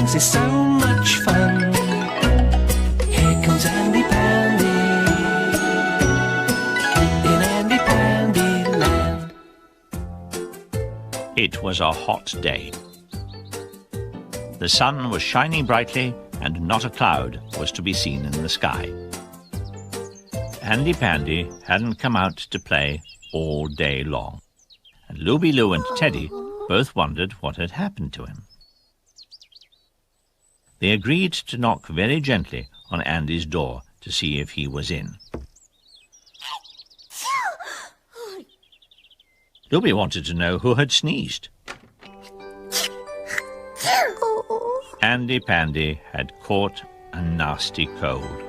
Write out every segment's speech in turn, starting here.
things is so much fun. Here comes Andy Pandy in Andy Pandy Land. It was a hot day. The sun was shining brightly and not a cloud was to be seen in the sky. Andy Pandy hadn't come out to play all day long, and Looby Loo and Teddy both wondered what had happened to him. They agreed to knock very gently on Andy's door to see if he was in. Looby wanted to know who had sneezed. Andy Pandy had caught a nasty cold.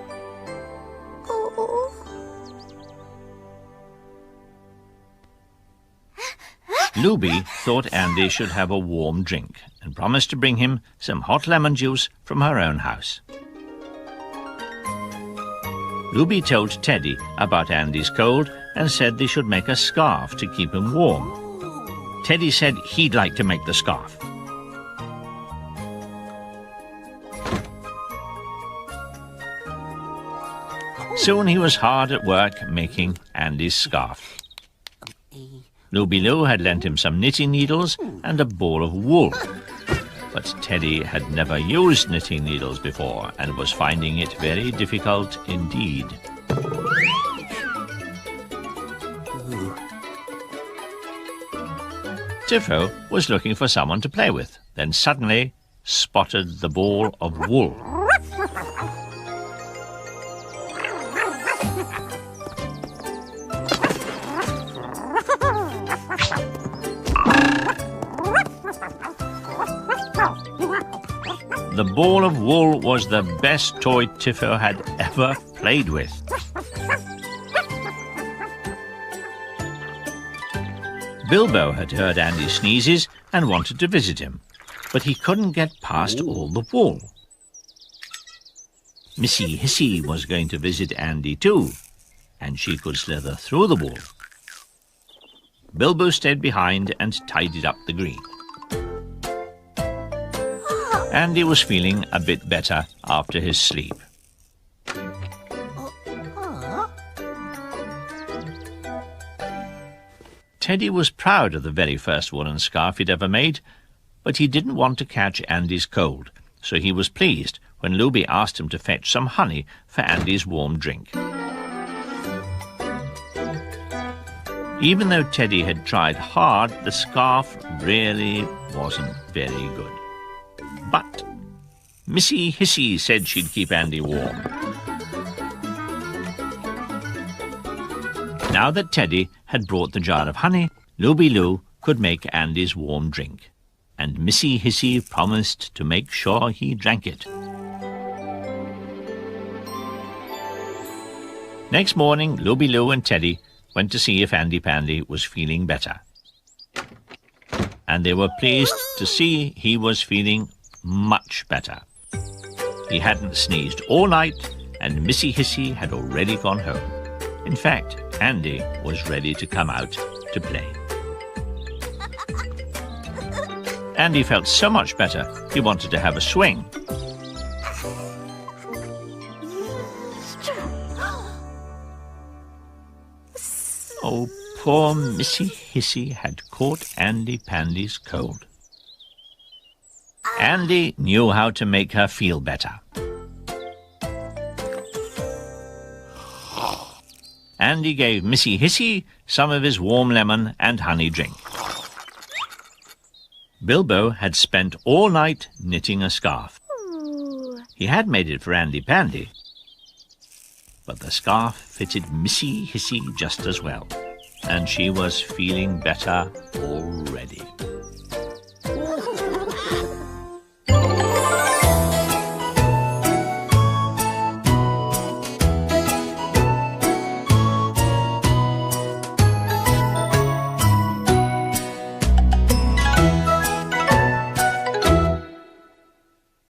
Looby thought Andy should have a warm drink and promised to bring him some hot lemon juice from her own house. Looby told Teddy about Andy's cold and said they should make a scarf to keep him warm. Teddy said he'd like to make the scarf. Soon he was hard at work making Andy's scarf. Looby Loo had lent him some knitting needles and a ball of wool. But Teddy had never used knitting needles before and was finding it very difficult indeed. Tiffo was looking for someone to play with, then suddenly spotted the ball of wool. The ball of wool was the best toy Tiffo had ever played with. Bilbo had heard Andy's sneezes and wanted to visit him, but he couldn't get past all the wool. Missy Hissy was going to visit Andy too, and she could slither through the wool. Bilbo stayed behind and tidied up the green. Andy was feeling a bit better after his sleep. Teddy was proud of the very first woolen scarf he'd ever made, but he didn't want to catch Andy's cold, so he was pleased when Looby asked him to fetch some honey for Andy's warm drink. Even though Teddy had tried hard, the scarf really wasn't very good. But Missy Hissy said she'd keep Andy warm. Now that Teddy had brought the jar of honey, Looby Loo could make Andy's warm drink, and Missy Hissy promised to make sure he drank it. Next morning, Looby Loo and Teddy went to see if Andy Pandy was feeling better. And they were pleased to see he was feeling much better. He hadn't sneezed all night, and Missy Hissy had already gone home. In fact, Andy was ready to come out to play. Andy felt so much better, he wanted to have a swing. Oh, poor Missy Hissy had caught Andy Pandy's cold. Andy knew how to make her feel better. Andy gave Missy Hissy some of his warm lemon and honey drink. Bilbo had spent all night knitting a scarf. He had made it for Andy Pandy, but the scarf fitted Missy Hissy just as well, and she was feeling better already.